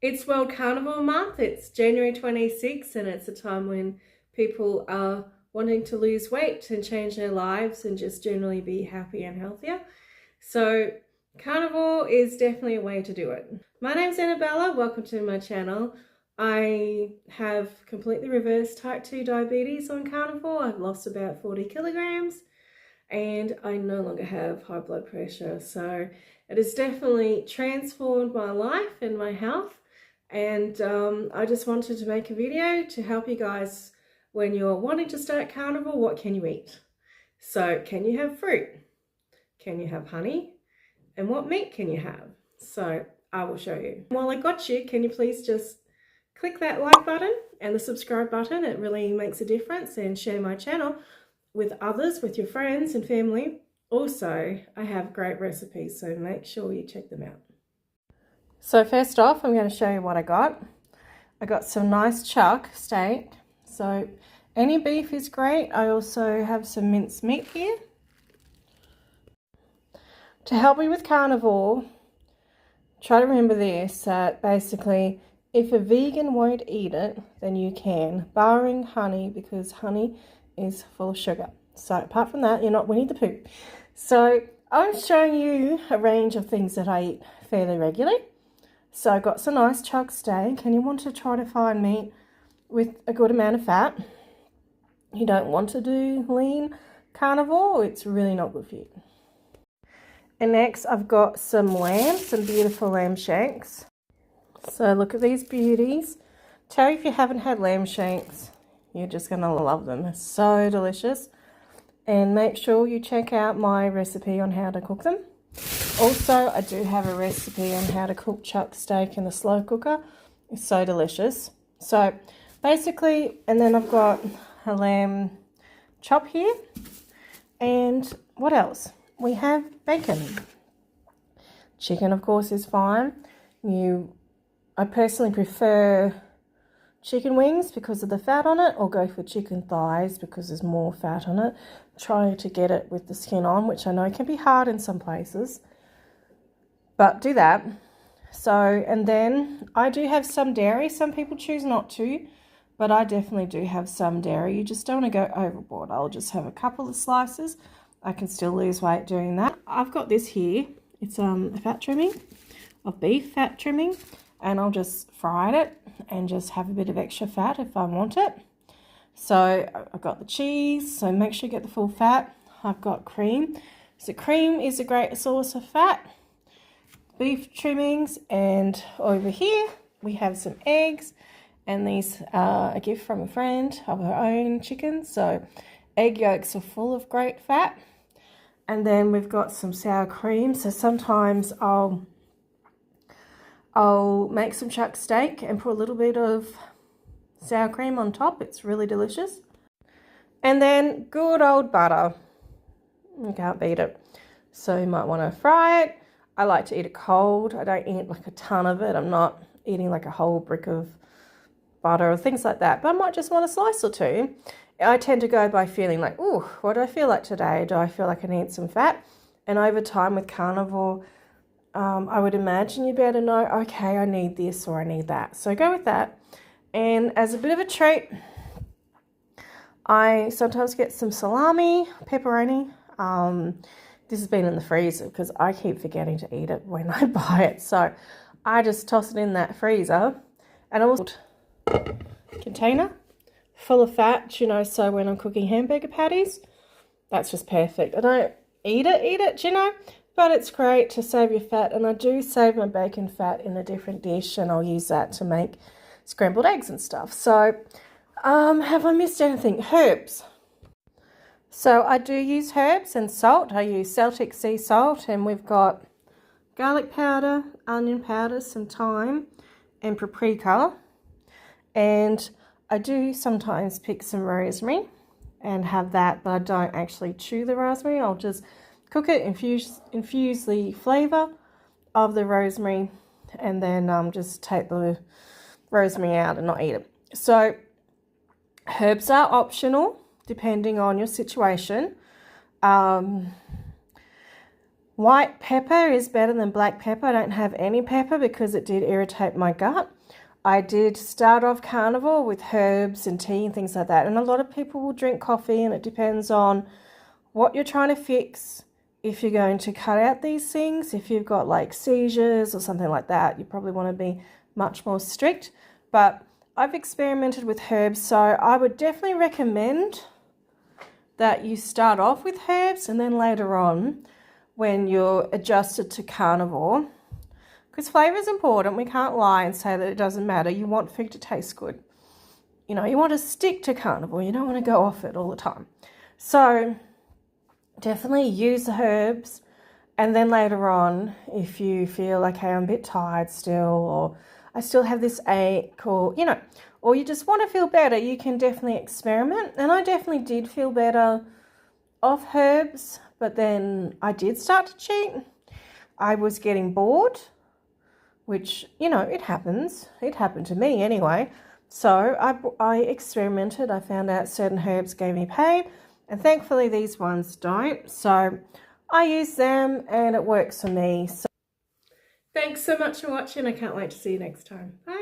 It's World Carnivore Month. It's January 26th, and it's a time when people are wanting to lose weight and change their lives and just generally be happy and healthier. So carnivore is definitely a way to do it. My name's Annabella. Welcome to my channel. I have completely reversed type 2 diabetes on carnivore. I've lost about 40 kilograms and I no longer have high blood pressure. So it has definitely transformed my life and my health. And I just wanted to make a video to help you guys when you're wanting to start carnivore. What can you eat? So can you have fruit? Can you have honey? And what meat can you have? So I will show you. While I got you, can you please just click that like button and the subscribe button? It really makes a difference, and share my channel with others, with your friends and family. Also, I have great recipes, so make sure you check them out. So first off, I'm going to show you what I got. I got some nice chuck steak. So any beef is great. I also have some minced meat here. To help me with carnivore, try to remember this, that basically if a vegan won't eat it, then you can, barring honey, because honey is full of sugar. So apart from that, you're not Winnie the Pooh. So I'm showing you a range of things that I eat fairly regularly. So I got some nice chuck steak, and you want to try to find meat with a good amount of fat. You don't want to do lean carnivore, it's really not good for you. And next I've got some lamb, some beautiful lamb shanks. So look at these beauties. Tell you if you haven't had lamb shanks, you're just going to love them. They're so delicious. And make sure you check out my recipe on how to cook them. Also, I do have a recipe on how to cook chuck steak in the slow cooker. It's so delicious. So basically, and then I've got a lamb chop here. And what else? We have bacon. Chicken, of course, is fine. I personally prefer chicken wings because of the fat on it, or go for chicken thighs because there's more fat on it. Try to get it with the skin on, which I know can be hard in some places, but do that. So, and then I do have some dairy. Some people choose not to, but I definitely do have some dairy. You just don't want to go overboard. I'll just have a couple of slices. I can still lose weight doing that. I've got this here. It's a fat trimming of beef fat trimming, and I'll just fry it and just have a bit of extra fat if I want it. So I've got the cheese, so make sure you get the full fat. I've got cream. So cream is a great source of fat. Beef trimmings, and over here we have some eggs, and these are a gift from a friend of her own chicken. So egg yolks are full of great fat. And then we've got some sour cream. So sometimes I'll make some chuck steak and put a little bit of sour cream on top. It's really delicious. And then good old butter. You can't beat it. So you might want to fry it. I like to eat it cold. I don't eat like a ton of it. I'm not eating like a whole brick of butter or things like that. But I might just want a slice or two. I tend to go by feeling like, oh, what do I feel like today? Do I feel like I need some fat? And over time with carnivore, I would imagine you'd be able to know, okay, I need this or I need that. So go with that. And as a bit of a treat, I sometimes get some salami, pepperoni. This has been in the freezer because I keep forgetting to eat it when I buy it. So I just toss it in that freezer, and I will container full of fat, you know, so when I'm cooking hamburger patties, that's just perfect. I don't eat it, you know, but it's great to save your fat. And I do save my bacon fat in a different dish, and I'll use that to make scrambled eggs and stuff. So have I missed anything? Herbs. So I do use herbs and salt. I use Celtic sea salt, and we've got garlic powder, onion powder, some thyme, and paprika. And I do sometimes pick some rosemary and have that, but I don't actually chew the rosemary. I'll just cook it, infuse the flavour of the rosemary, and then just take the rosemary out and not eat it. So herbs are optional depending on your situation. White pepper is better than black pepper. I don't have any pepper because it did irritate my gut. I did start off carnivore with herbs and tea and things like that. And a lot of people will drink coffee, and it depends on what you're trying to fix. If you're going to cut out these things, if you've got like seizures or something like that, you probably want to be much more strict. But I've experimented with herbs, so I would definitely recommend that you start off with herbs and then later on, when you're adjusted to carnivore, because flavour is important. We can't lie and say that it doesn't matter. You want food to taste good. You know, you want to stick to carnivore. You don't want to go off it all the time. So definitely use the herbs, and then later on, if you feel like, hey, I'm a bit tired still, or I still have this ache, or, you know, or you just want to feel better, you can definitely experiment. And I definitely did feel better off herbs, but then I did start to cheat. I was getting bored, which, you know, it happens. It happened to me anyway. So I experimented. I found out certain herbs gave me pain, and thankfully these ones don't. So I use them and it works for me. So thanks so much for watching. I can't wait to see you next time. Bye.